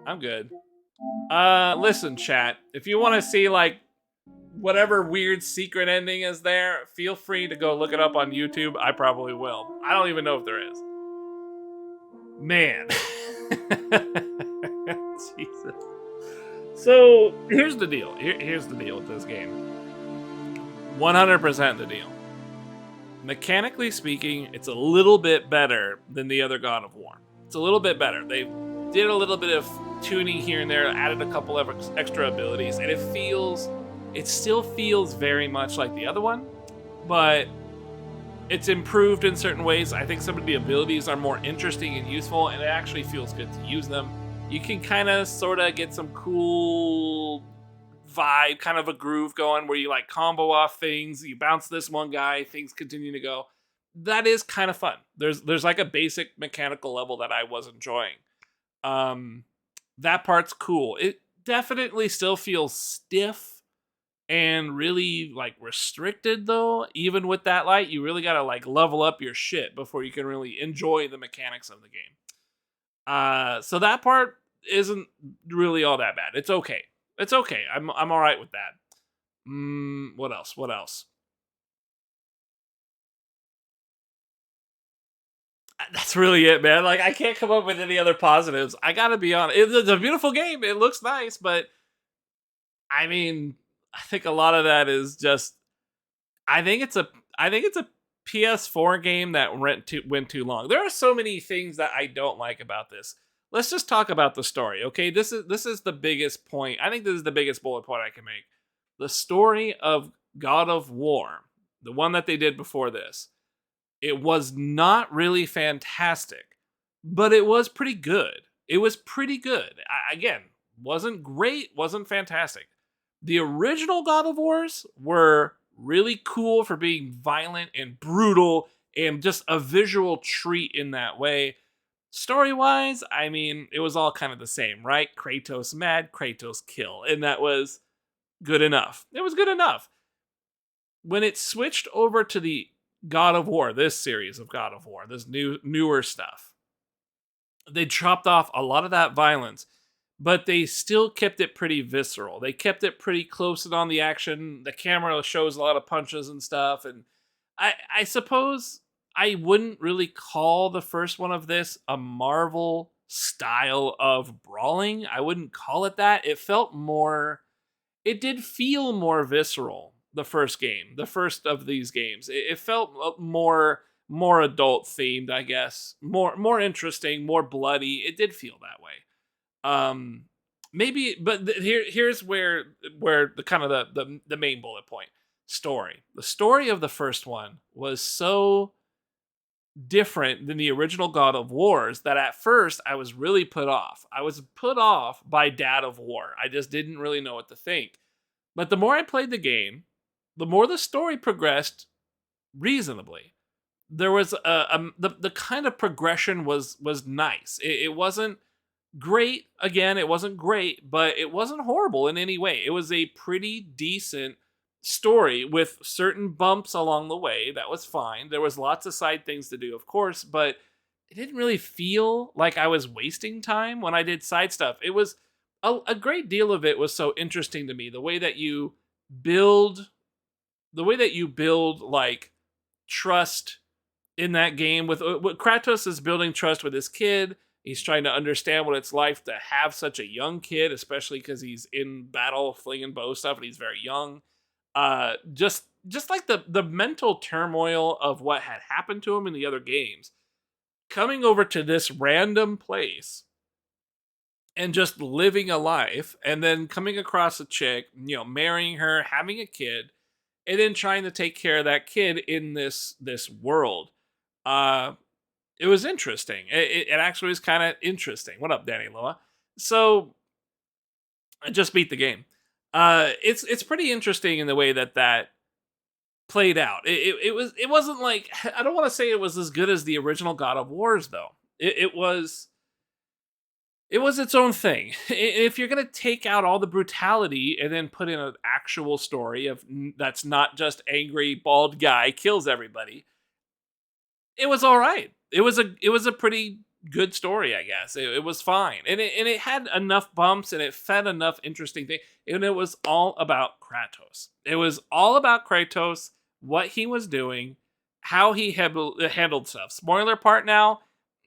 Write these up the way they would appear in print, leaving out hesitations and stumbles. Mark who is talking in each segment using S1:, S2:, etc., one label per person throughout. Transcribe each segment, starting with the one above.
S1: I'm good. Listen, chat. If you want to see like whatever weird secret ending is there, feel free to go look it up on YouTube. I probably will. I don't even know if there is. Man. Jesus. So here's the deal. Here's the deal with this game. 100% the deal. Mechanically speaking, it's a little bit better than the other God of War. It's a little bit better. They did a little bit of tuning here and there, added a couple of extra abilities, and it still feels very much like the other one, but it's improved in certain ways. I think some of the abilities are more interesting and useful, and it actually feels good to use them. You can kind of sort of get some cool vibe, kind of a groove going where you like combo off things, you bounce this one guy, things continue to go. That is kind of fun. There's like a basic mechanical level that I was enjoying. That part's cool. It definitely still feels stiff and really like restricted though. Even with that light, you really gotta like level up your shit before you can really enjoy the mechanics of the game. So that part isn't really all that bad. It's okay. It's okay. I'm all right with that. What else? What else? That's really it, man. Like I can't come up with any other positives. I gotta be honest. It's a beautiful game. It looks nice, but I mean, I think a lot of that is just. I think it's a. I think it's a PS4 game that went too long. There are so many things that I don't like about this. Let's just talk about the story, okay? This is the biggest point. I think this is the biggest bullet point I can make. The story of God of War, the one that they did before this, it was not really fantastic, but it was pretty good. It was pretty good. Again, wasn't great, wasn't fantastic. The original God of Wars were really cool for being violent and brutal and just a visual treat in that way. Story wise, I mean, it was all kind of the same, right? Kratos mad, Kratos kill. And that was good enough. It was good enough. When it switched over to the God of War, this series of God of War, this newer stuff, they chopped off a lot of that violence, but they still kept it pretty visceral. They kept it pretty close in on the action. The camera shows a lot of punches and stuff. And I suppose I wouldn't really call the first one of this a Marvel style of brawling. I wouldn't call it that. It felt more, it did feel more visceral, the first game, the first of these games. It felt more adult themed, I guess. More interesting, more bloody. It did feel that way. Um Maybe, but here's where the kind of the main bullet point. Story. The story of the first one was so different than the original God of Wars that at first I was really put off. I was put off by Dad of War. I just didn't really know what to think. But the more I played the game, the more the story progressed reasonably. There was the kind of progression was nice. It wasn't great. Again, it wasn't great, but it wasn't horrible in any way. It was a pretty decent story with certain bumps along the way. That was fine. There was lots of side things to do, of course, but it didn't really feel like I was wasting time when I did side stuff. It was a great deal of it was so interesting to me. Build the way that you build like trust in that game with what Kratos is building trust with his kid. He's trying to understand what it's like to have such a young kid, especially because he's in battle flinging bow stuff and he's very young. Just like the mental turmoil of what had happened to him in the other games, coming over to this random place and just living a life, and then coming across a chick, marrying her, having a kid, and then trying to take care of that kid in this world. It was interesting. It actually was kind of interesting. What up, Danny Loa? So I just beat the game. It's pretty interesting in the way that played out. It wasn't like, I don't want to say it was as good as the original God of Wars though. It was its own thing. If you're gonna take out all the brutality and then put in an actual story of that's not just angry bald guy kills everybody, it was all right. It was a pretty good story, I guess. It was fine, and it had enough bumps, and it fed enough interesting things, and it was all about Kratos. It was all about Kratos, what he was doing, how he handled stuff. Spoiler part now,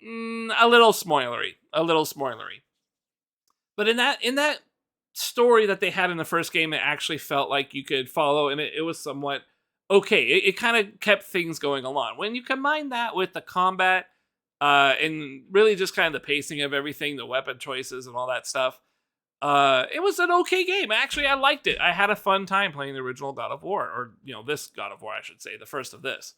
S1: a little spoilery, a little spoilery. But in that story that they had in the first game, it actually felt like you could follow, and it was somewhat okay. It kind of kept things going along. When you combine that with the combat, and really just kind of the pacing of everything, the weapon choices, and all that stuff, it was an okay game. Actually, I liked it. I had a fun time playing the original God of War, or this God of War, I should say, the first of this.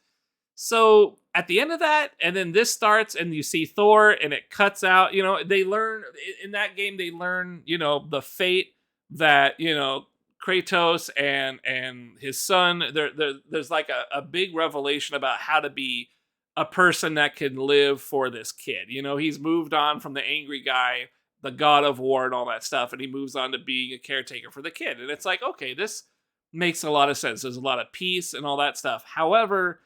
S1: So at the end of that, and then this starts, and you see Thor, and it cuts out. They learn in that game. They learn, the fate that Kratos and his son. There's like a big revelation about how to be a person that can live for this kid. He's moved on from the angry guy, the God of War, and all that stuff, and he moves on to being a caretaker for the kid. And it's like, okay, this makes a lot of sense. There's a lot of peace and all that stuff. However,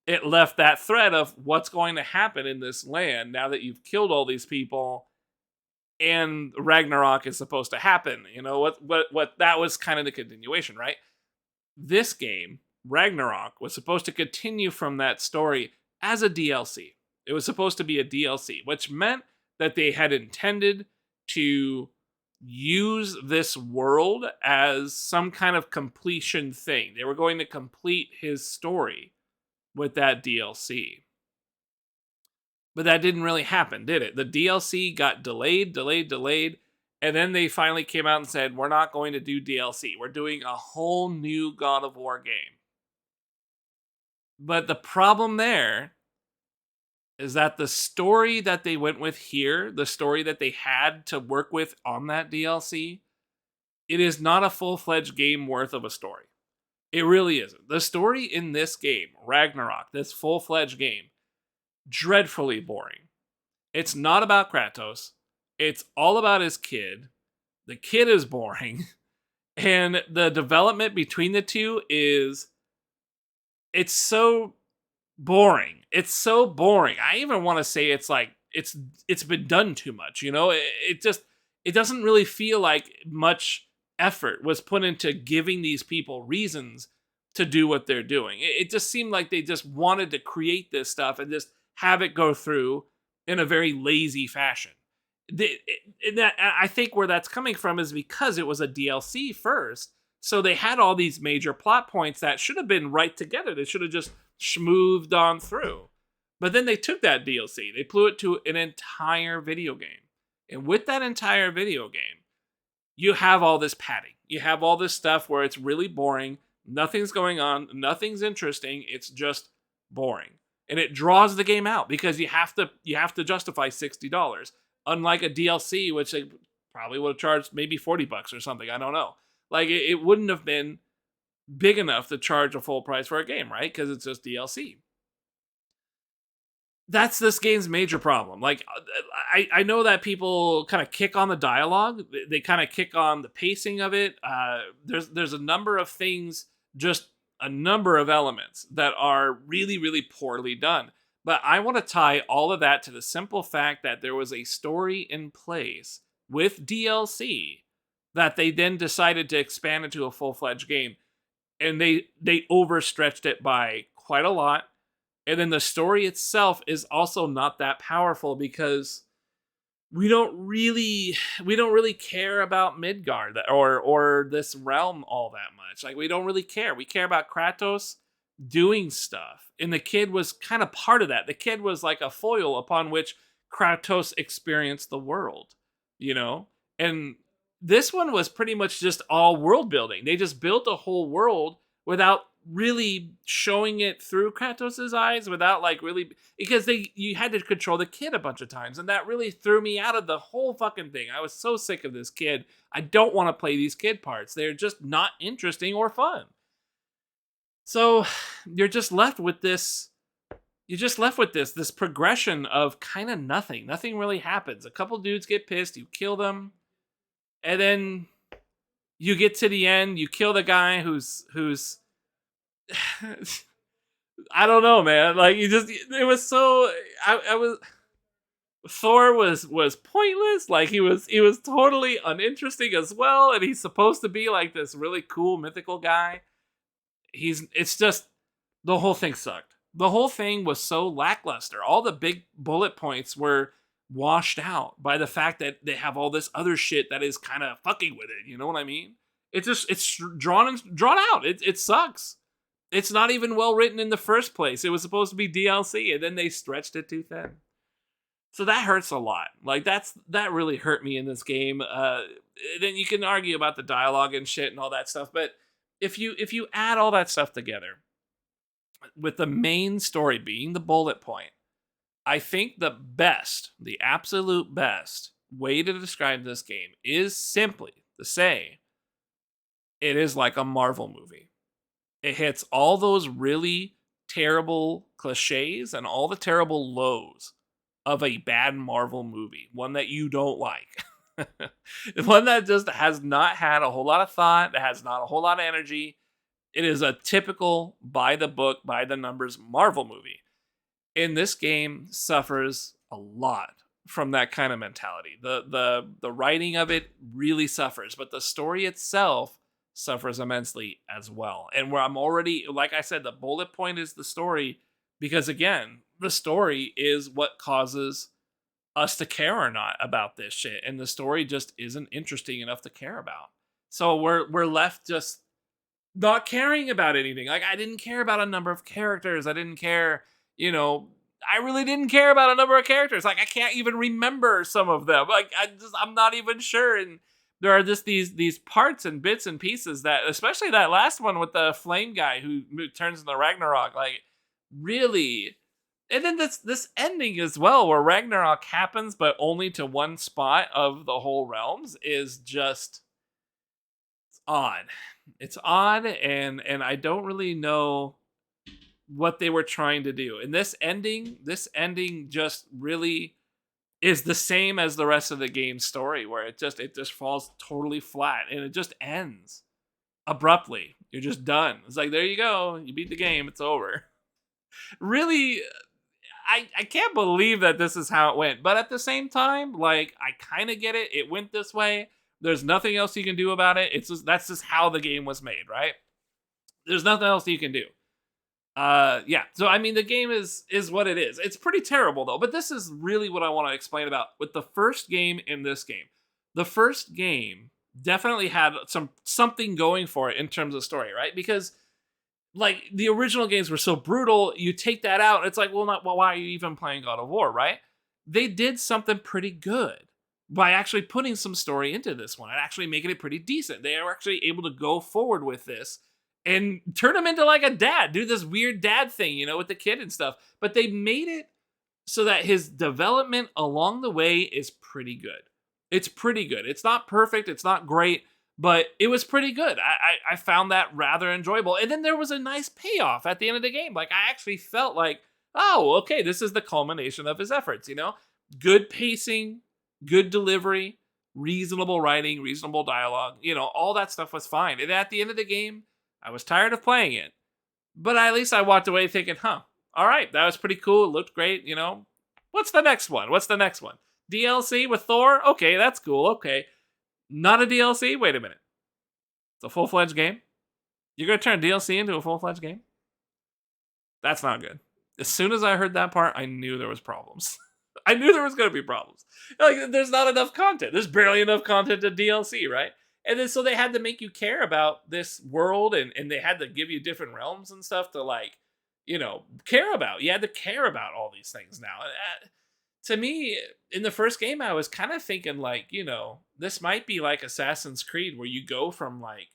S1: it left that thread of what's going to happen in this land now that you've killed all these people and Ragnarok is supposed to happen. What that was kind of the continuation, right? This game, Ragnarok, was supposed to continue from that story as a DLC. It was supposed to be a DLC, which meant that they had intended to use this world as some kind of completion thing. They were going to complete his story with that DLC. But that didn't really happen, did it? The DLC got delayed, and then they finally came out and said, we're not going to do DLC. We're doing a whole new God of War game. But the problem there is that the story that they went with here, the story that they had to work with on that DLC, it is not a full-fledged game worth of a story. It really isn't. The story in this game, Ragnarok, this full-fledged game, dreadfully boring. It's not about Kratos. It's all about his kid. The kid is boring. And the development between the two it's so boring. It's so boring. I even want to say it's like it's been done too much, it doesn't really feel like much effort was put into giving these people reasons to do what they're doing. It just seemed like they just wanted to create this stuff and just have it go through in a very lazy fashion. I think where that's coming from is because it was a DLC first, so they had all these major plot points that should have been right together. They should have just schmoothed on through. But then they took that DLC, they blew it to an entire video game. And with that entire video game, you have all this padding. You have all this stuff where it's really boring. Nothing's going on. Nothing's interesting. It's just boring. And it draws the game out because you have to justify $60. Unlike a DLC, which they probably would have charged maybe $40 or something. I don't know. Like it wouldn't have been big enough to charge a full price for a game, right? Because it's just DLC. That's this game's major problem. Like, I know that people kind of kick on the dialogue. They kind of kick on the pacing of it. There's a number of things, just a number of elements that are really, really poorly done. But I want to tie all of that to the simple fact that there was a story in place with DLC that they then decided to expand into a full-fledged game. And they overstretched it by quite a lot. And then the story itself is also not that powerful because we don't really care about Midgard or this realm all that much. Like, we don't really care. We care about Kratos doing stuff. And the kid was kind of part of that. The kid was like a foil upon which Kratos experienced the world, And this one was pretty much just all world building. They just built a whole world without really showing it through Kratos' eyes, without because you had to control the kid a bunch of times, and that really threw me out of the whole fucking thing. I was so sick of this kid. I don't want to play these kid parts. They're just not interesting or fun. So you're just left with this. This progression of kind of nothing. Nothing really happens. A couple dudes get pissed, you kill them, and then you get to the end, you kill the guy who's I don't know, man. Like, it was so I was Thor was pointless. Like he was totally uninteresting as well, and he's supposed to be like this really cool mythical guy. It's just the whole thing sucked. The whole thing was so lackluster. All the big bullet points were washed out by the fact that they have all this other shit that is kind of fucking with it. You know what I mean? It's drawn out. It sucks. It's not even well written in the first place. It was supposed to be DLC, and then they stretched it too thin. So that hurts a lot. Like that really hurt me in this game. Then you can argue about the dialogue and shit and all that stuff, but if you add all that stuff together with the main story being the bullet point, I think the absolute best way to describe this game is simply to say it is like a Marvel movie. It hits all those really terrible cliches and all the terrible lows of a bad Marvel movie, one that you don't like. One that just has not had a whole lot of thought, that has not a whole lot of energy. It is a typical by the book, by the numbers Marvel movie. And this game suffers a lot from that kind of mentality. The writing of it really suffers, but the story itself suffers immensely as well. And where I'm already, like I said, the bullet point is the story, because again, the story is what causes us to care or not about this shit, and the story just isn't interesting enough to care about. So we're left just not caring about anything. Like, I didn't care about a number of characters. I didn't care, I really didn't care about a number of characters. Like, I can't even remember some of them. Like, I'm not even sure. And there are just these parts and bits and pieces that, especially that last one with the flame guy who turns into Ragnarok, like, really. And then this ending as well, where Ragnarok happens, but only to one spot of the whole realms, is just odd. It's odd, and I don't really know what they were trying to do. And this ending just really is the same as the rest of the game's story, where it just falls totally flat and it just ends abruptly. You're just done. It's like, there you go. You beat the game. It's over. Really, I can't believe that this is how it went. But at the same time, like, I kind of get it. It went this way. There's nothing else you can do about it. That's just how the game was made, right? There's nothing else you can do. Yeah. So I mean, the game is what it is. It's pretty terrible though. But this is really what I want to explain about with the first game and this game. The first game definitely had something going for it in terms of story, right? Because like the original games were so brutal, you take that out, and it's like, well, why are you even playing God of War, right? They did something pretty good by actually putting some story into this one and actually making it pretty decent. They are actually able to go forward with this and turn him into like a dad, do this weird dad thing, with the kid and stuff. But they made it so that his development along the way is pretty good. It's pretty good. It's not perfect. It's not great, but it was pretty good. I found that rather enjoyable. And then there was a nice payoff at the end of the game. Like, I actually felt like, oh, okay, this is the culmination of his efforts, Good pacing, good delivery, reasonable writing, reasonable dialogue, all that stuff was fine. And at the end of the game, I was tired of playing it. But at least I walked away thinking, all right, that was pretty cool. It looked great, What's the next one? DLC with Thor? Okay, that's cool. Okay. Not a DLC? Wait a minute. It's a full-fledged game? You're going to turn DLC into a full-fledged game? That's not good. As soon as I heard that part, I knew there was problems. I knew there was going to be problems. Like, there's not enough content. There's barely enough content to DLC, right? And then so they had to make you care about this world, and they had to give you different realms and stuff to, like, care about. You had to care about all these things now. To me, in the first game, I was kind of thinking, like, this might be like Assassin's Creed, where you go from, like,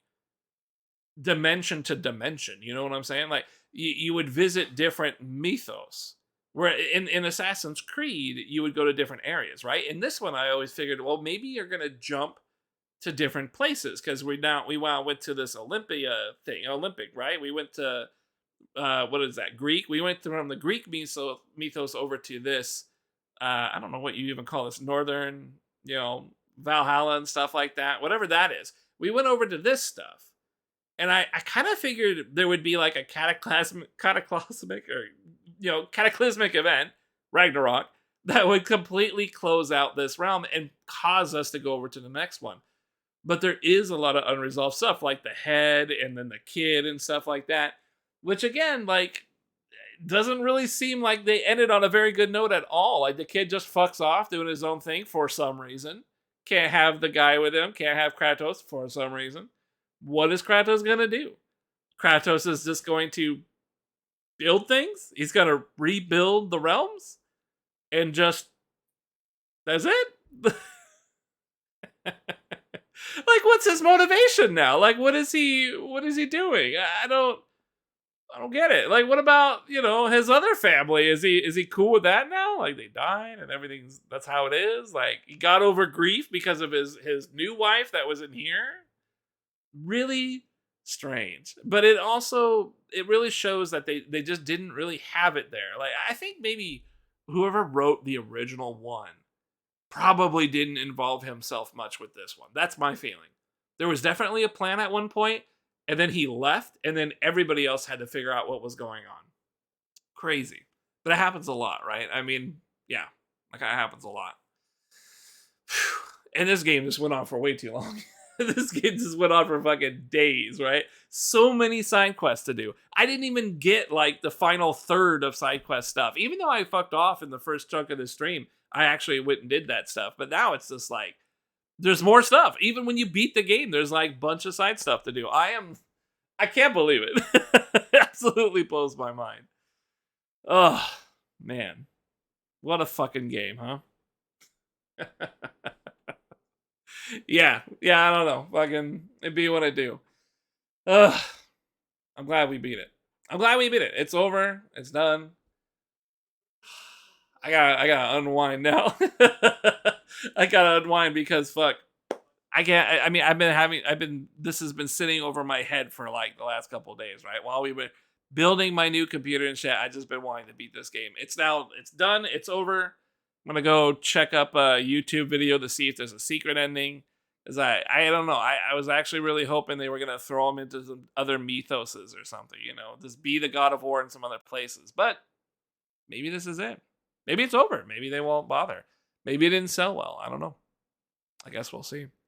S1: dimension to dimension. You know what I'm saying? Like, you would visit different mythos. Where in Assassin's Creed, you would go to different areas, right? In this one, I always figured, well, maybe you're going to jump to different places, because we went to this Olympic, right? We went to, what is that, Greek? We went from the Greek mythos over to this, I don't know what you even call this, northern, Valhalla and stuff like that, whatever that is. We went over to this stuff, and I kind of figured there would be like a cataclysmic or cataclysmic event, Ragnarok, that would completely close out this realm and cause us to go over to the next one. But there is a lot of unresolved stuff, like the head and then the kid and stuff like that, which again, like, doesn't really seem like they ended on a very good note at all. Like the kid just fucks off doing his own thing for some reason. Can't have the guy with him, can't have Kratos for some reason. What is Kratos gonna do? Kratos is just going to build things? He's gonna rebuild the realms? And just that's it? Like what's his motivation now? Like what is he doing? I don't get it. Like what about, his other family? Is he cool with that now? Like they died and everything's that's how it is? Like he got over grief because of his new wife that was in here? Really strange. But it really shows that they just didn't really have it there. Like I think maybe whoever wrote the original one probably didn't involve himself much with this one. That's my feeling. There was definitely a plan at one point, and then he left, and then everybody else had to figure out what was going on. Crazy. But it happens a lot, right? I mean, yeah, like that happens a lot. And this game just went on for way too long. This game just went on for fucking days, right? So many side quests to do. I didn't even get like the final third of side quest stuff. Even though I fucked off in the first chunk of the stream, I actually went and did that stuff. But now it's just like there's more stuff. Even when you beat the game, there's like a bunch of side stuff to do. I can't believe it. It absolutely blows my mind. Oh, man. What a fucking game, huh? Yeah, I don't know. Fucking, it'd be what I do. Ugh. I'm glad we beat it. It's over. It's done. I gotta unwind now. I gotta unwind because fuck. I can't. I mean, this has been sitting over my head for like the last couple of days, right? While we were building my new computer and shit, I just been wanting to beat this game. It's done. It's over. I'm gonna go check up a YouTube video to see if there's a secret ending. Cause I don't know. I was actually really hoping they were gonna throw him into some other mythoses or something. Just be the God of War in some other places. But maybe this is it. Maybe it's over. Maybe they won't bother. Maybe it didn't sell well. I don't know. I guess we'll see.